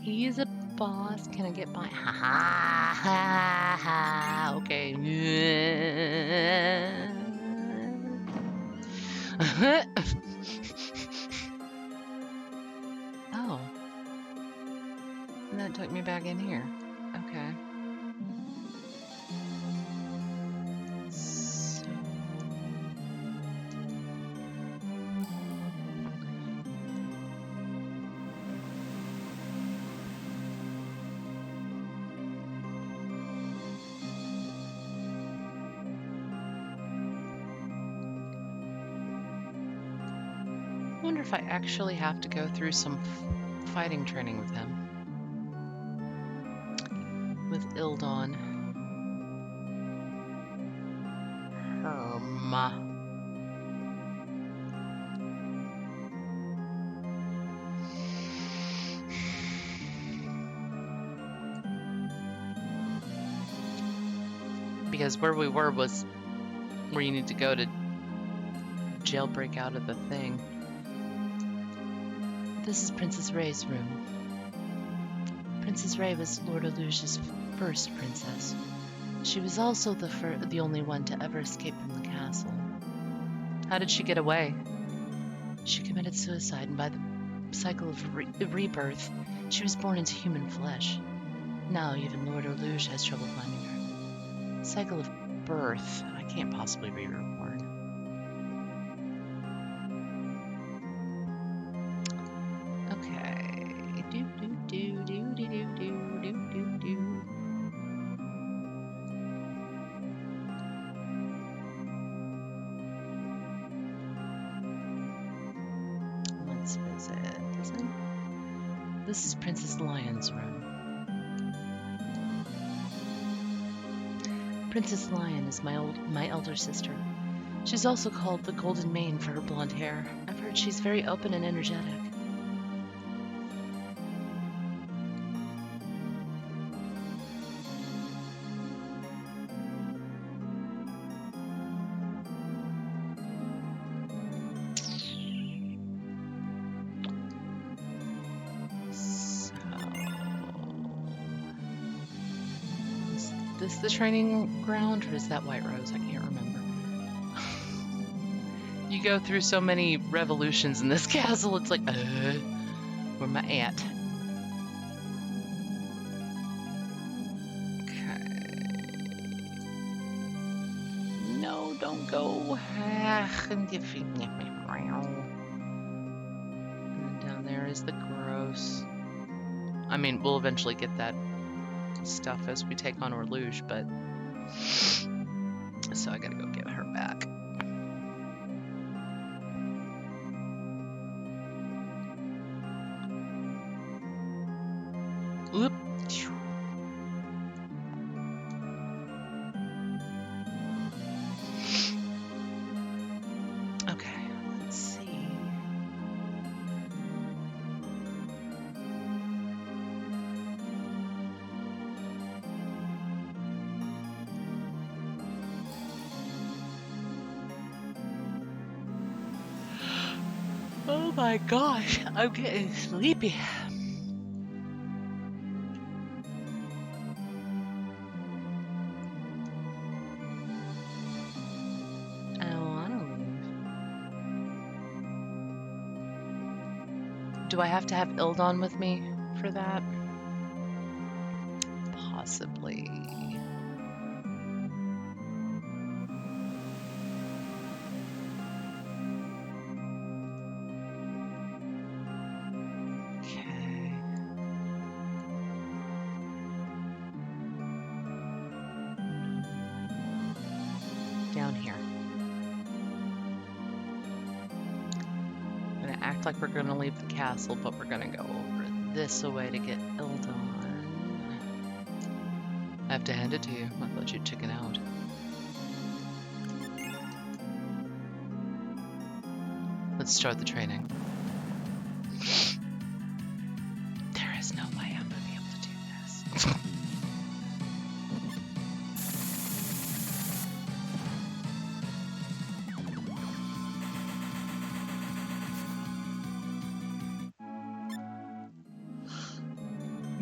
[SPEAKER 1] He's a boss. Can I get by? Ha ha ha ha. Okay. Oh. And that took me back in here. Okay. So... I wonder if I actually have to go through some fighting training with him. With Ildon. Because where we were was where you need to go to jailbreak out of the thing. This is Princess Ray's room. Princess Ray was Lord Aluge's first princess. She was also the only one to ever escape from the castle. How did she get away? She committed suicide, and by the cycle of rebirth, she was born into human flesh. Now even Lord Aluge has trouble finding her. Cycle of birth. I can't possibly be reborn. Let's visit. This is Princess Lion's room. Princess Lion is my elder sister. She's also called the Golden Mane for her blonde hair. I've heard she's very open and energetic. this the training ground, or is that White Rose? I can't remember. You go through so many revolutions in this castle, it's like, where am I at? No, don't go. And then down there is the gross. I mean, we'll eventually get that stuff as we take on Orluge, but... So I gotta go get her back. Oop. Okay, let's see. Oh my gosh, I'm getting sleepy. Do I have to have Ildon with me for that? Possibly. Okay. Down here. Act like we're gonna leave the castle, but we're gonna go over this way to get Ildon. I have to hand it to you. I thought you'd chicken out. Let's start the training. There is no way I'm gonna be able to do this.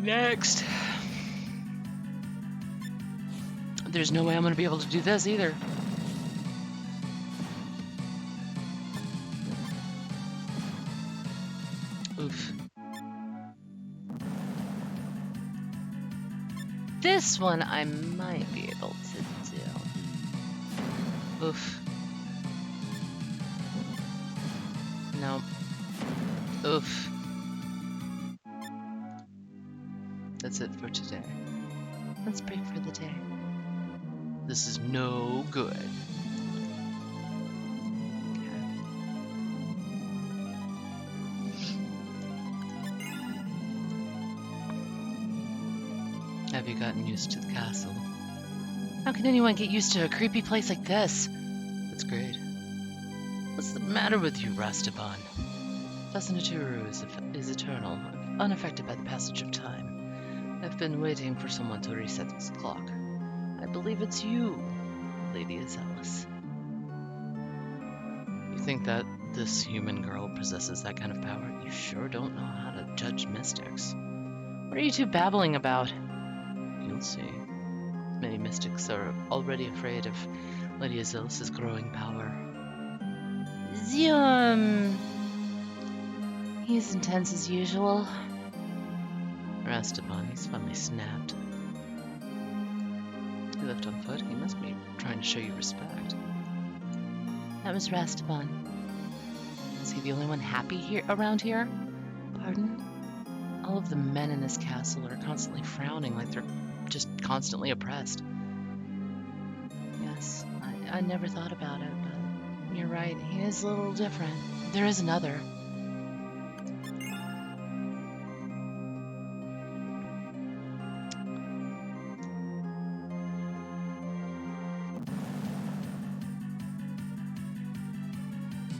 [SPEAKER 1] Next. There's no way I'm going to be able to do this either. Oof. This one I might be able to do. Oof. Nope. Oof. That's it for today. Let's break for the day. This is no good. Okay. Have you gotten used to the castle? How can anyone get used to a creepy place like this? That's great. What's the matter with you, Rastaban? Facinaturu is eternal, unaffected by the passage of time. I've been waiting for someone to reset this clock. I believe it's you, Lady Asellus. You think that this human girl possesses that kind of power? You sure don't know how to judge mystics. What are you two babbling about? You'll see. Many mystics are already afraid of Lady Asellus' growing power. Zoom! He's intense as usual. Rastaban, he's finally snapped. He left on foot. He must be trying to show you respect. That was Rastaban. Is he the only one happy here around here? Pardon? All of the men in this castle are constantly frowning like they're just constantly oppressed. Yes, I never thought about it, but you're right. He is a little different. There is another.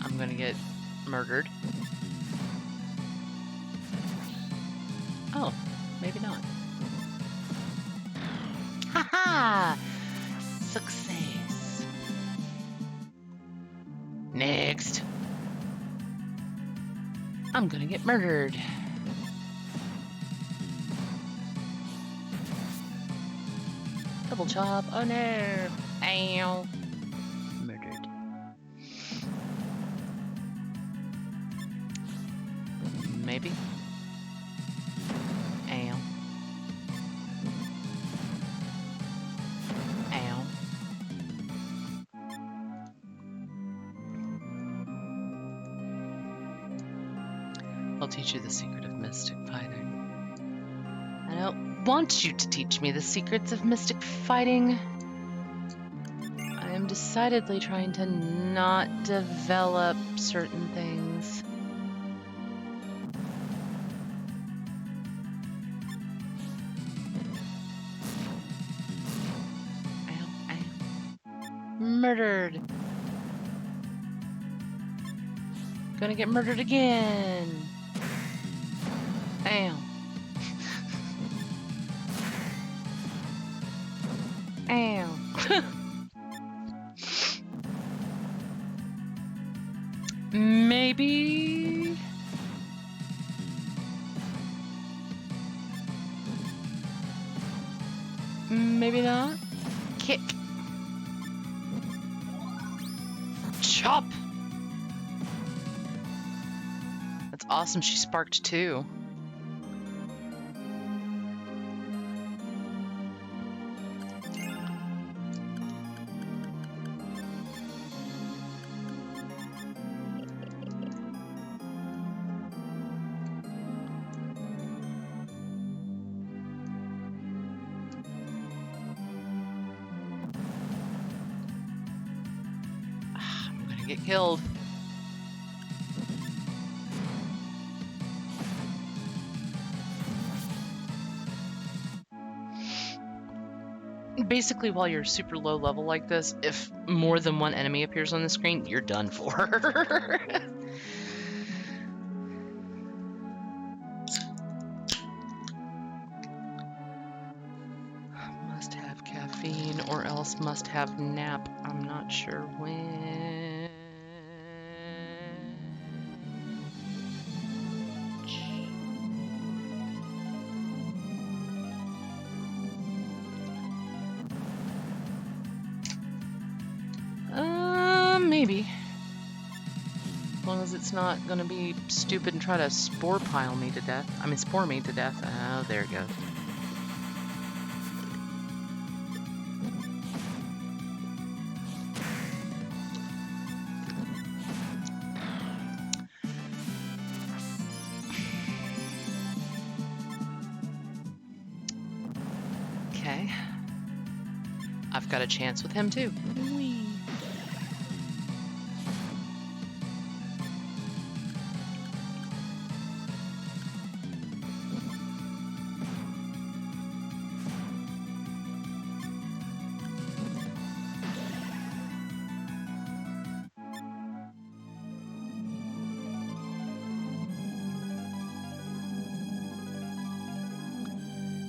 [SPEAKER 1] I'm gonna get murdered. Oh, maybe not. Haha! Success. Next. I'm gonna get murdered. double chop. Oh no! Ow! Murdered. Maybe. Ow. Ow. I'll teach you the secret of mystic fighting. I don't want you to teach me the secrets of mystic fighting. I am decidedly trying to not develop certain things. Ow, ow. Murdered. Gonna get murdered again. Ow. Ow. Maybe. Maybe not. Kick. Chop. That's awesome. She sparked too. Get killed. Basically, while you're super low level like this, if more than one enemy appears on the screen, you're done for. Must have caffeine or else must have nap. I'm not sure when. Maybe. As long as it's not gonna be stupid and try to spore me to death. Oh, there it goes. Okay. I've got a chance with him too. Whee.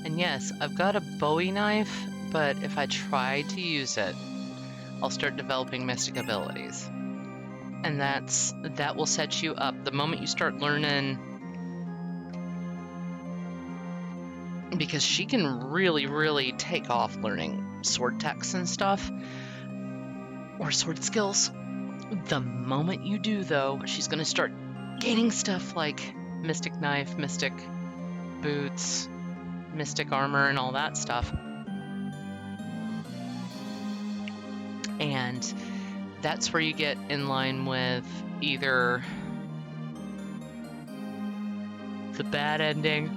[SPEAKER 1] And yes, I've got a Bowie knife, but if I try to use it, I'll start developing mystic abilities. And that will set you up. The moment you start learning, because she can really, really take off learning sword techs and stuff, or sword skills. The moment you do, though, she's going to start gaining stuff like mystic knife, mystic boots, mystic armor, and all that stuff. And that's where you get in line with either the bad ending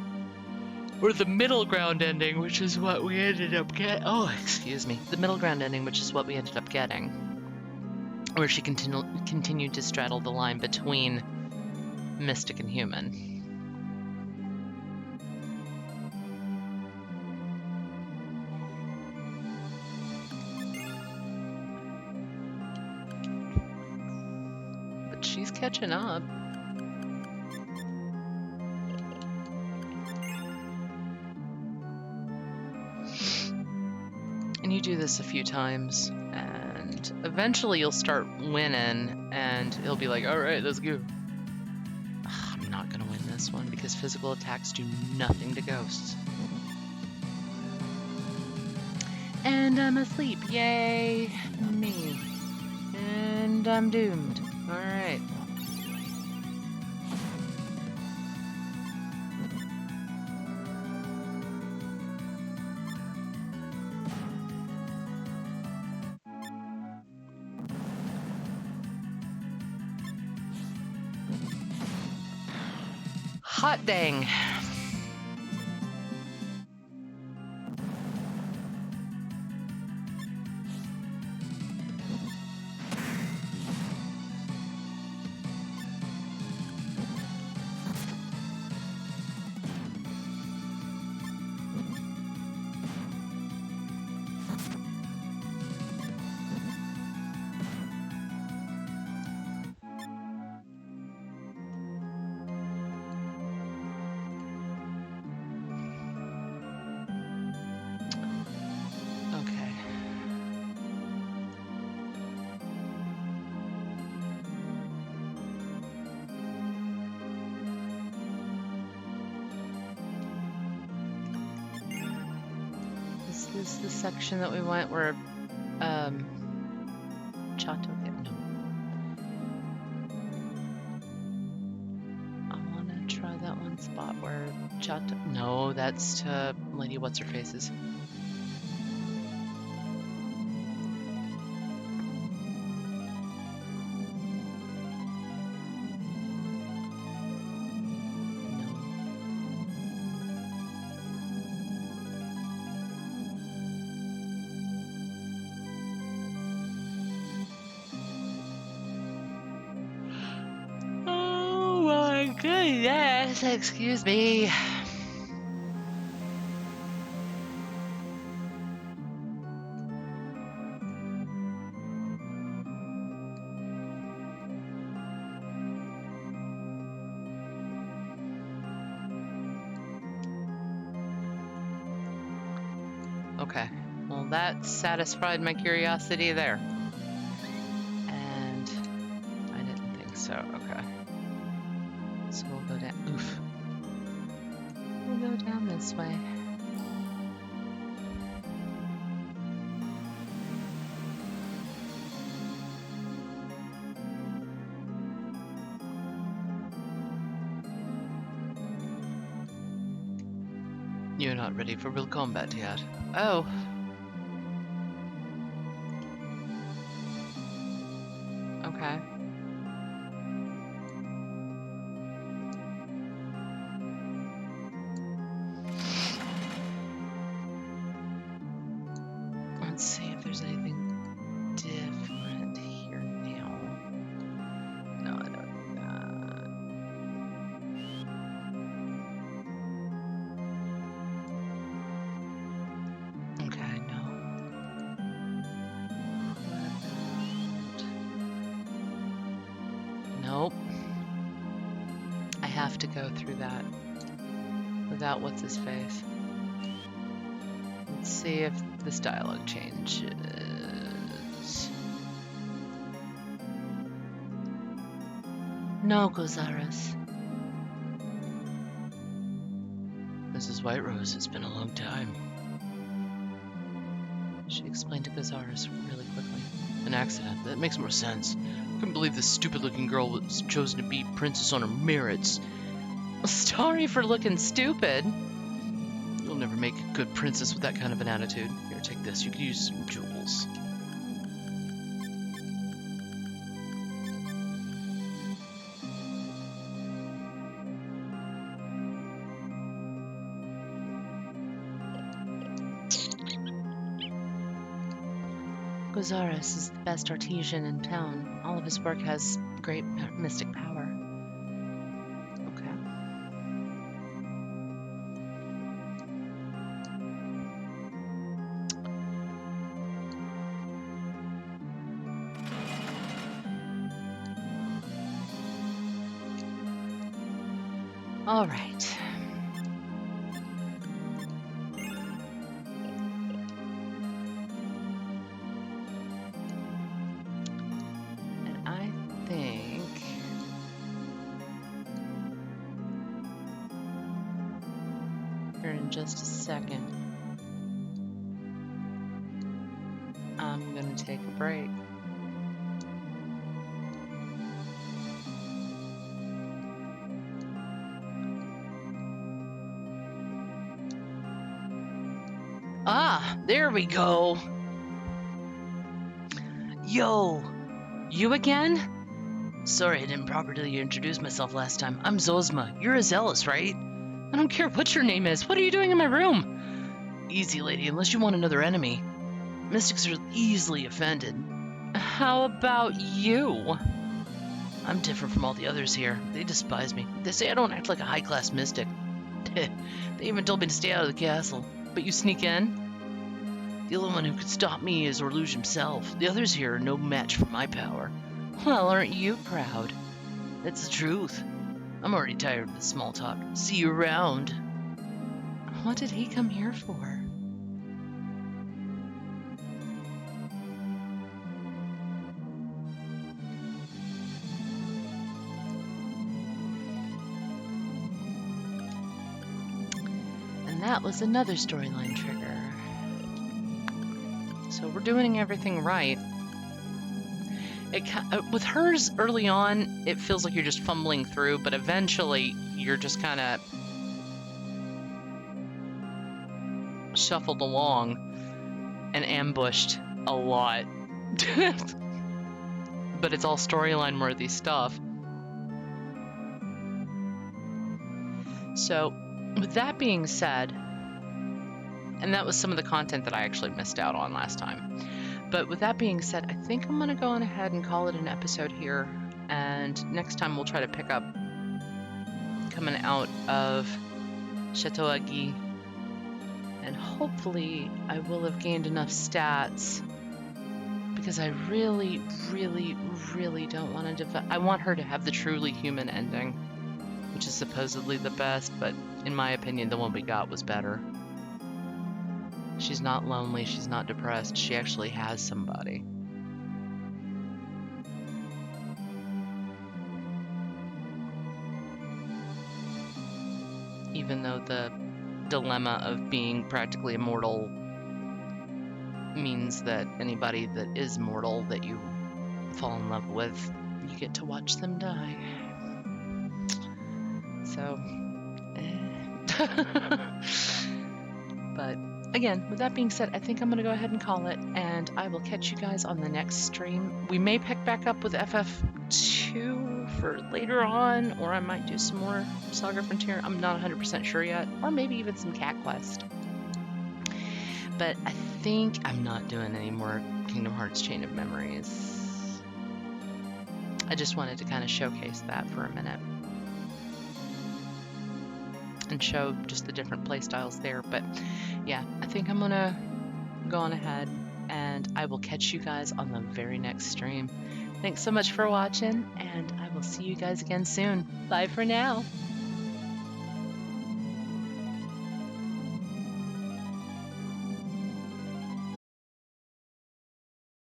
[SPEAKER 1] or the middle ground ending, which is what we ended up getting. Oh, excuse me. The middle ground ending, which is what we ended up getting. Where she continued to straddle the line between mystic and human. But she's catching up. And you do this a few times, and eventually you'll start winning, and it'll be like, all right, let's go. I'm not gonna win this one because physical attacks do nothing to ghosts. And And I'm asleep. Yay, me. And I'm doomed. Alright. Hot dang. Okay. Is this the section that we went where, Chato get? No. I want to try that one spot where Chato. No, that's to Lady What's Her Face's. Oh my goodness, excuse me. Okay, well that satisfied my curiosity there. And I didn't think so, okay. So we'll go down, oof. We'll go down this way. You're not ready for real combat yet. Oh. Okay. Let's see if there's anything different here now. No, I don't do that. Okay, no. Nope. I have to go through that without what's his face. Let's see if this dialogue changes. No, Gozaras. Mrs. Whiterose, it's been a long time. She explained to Gozaras really quickly. An accident. That makes more sense. Couldn't believe this stupid-looking girl was chosen to be princess on her merits. Sorry for looking stupid. You'll never make a good princess with that kind of an attitude. Here, take this. You can use some jewels. Gozaras is the best artisan in town. All of his work has great mystic power. Okay. All right. In just a second. gonna take a break. Ah, there we go. Yo, you again? Sorry I didn't properly introduce myself last time. I'm Zozma. You're Asellus, right? I don't care what your name is. What are you doing in my room? Easy, lady, unless you want another enemy. Mystics are easily offended. How about you? I'm different from all the others here. They despise me. They say I don't act like a high-class mystic. They even told me to stay out of the castle. But you sneak in? The only one who could stop me is Orluge himself. The others here are no match for my power. Well, aren't you proud? That's the truth. I'm already tired of the small talk. See you around. What did he come here for? And that was another storyline trigger. So we're doing everything right. With hers early on, it feels like you're just fumbling through, but eventually you're just kind of shuffled along and ambushed a lot. But it's all storyline worthy stuff. So with that being said, and that was some of the content that I actually missed out on last time. But with that being said, I think I'm going to go on ahead and call it an episode here. And next time we'll try to pick up coming out of Chateau Agui. And hopefully I will have gained enough stats. Because I really, really, really don't want to I want her to have the truly human ending. Which is supposedly the best, but in my opinion, the one we got was better. She's not lonely, she's not depressed, she actually has somebody. Even though the dilemma of being practically immortal means that anybody that is mortal that you fall in love with, you get to watch them die. So, But again, with that being said, I think I'm going to go ahead and call it, and I will catch you guys on the next stream. We may pick back up with FF2 for later on, or I might do some more Saga Frontier. I'm not 100% sure yet, or maybe even some Cat Quest. But I think I'm not doing any more Kingdom Hearts Chain of Memories. I just wanted to kind of showcase that for a minute. And show just the different playstyles there. But yeah, I think I'm gonna go on ahead and I will catch you guys on the very next stream. Thanks so much for watching, and I will see you guys again soon. Bye for now.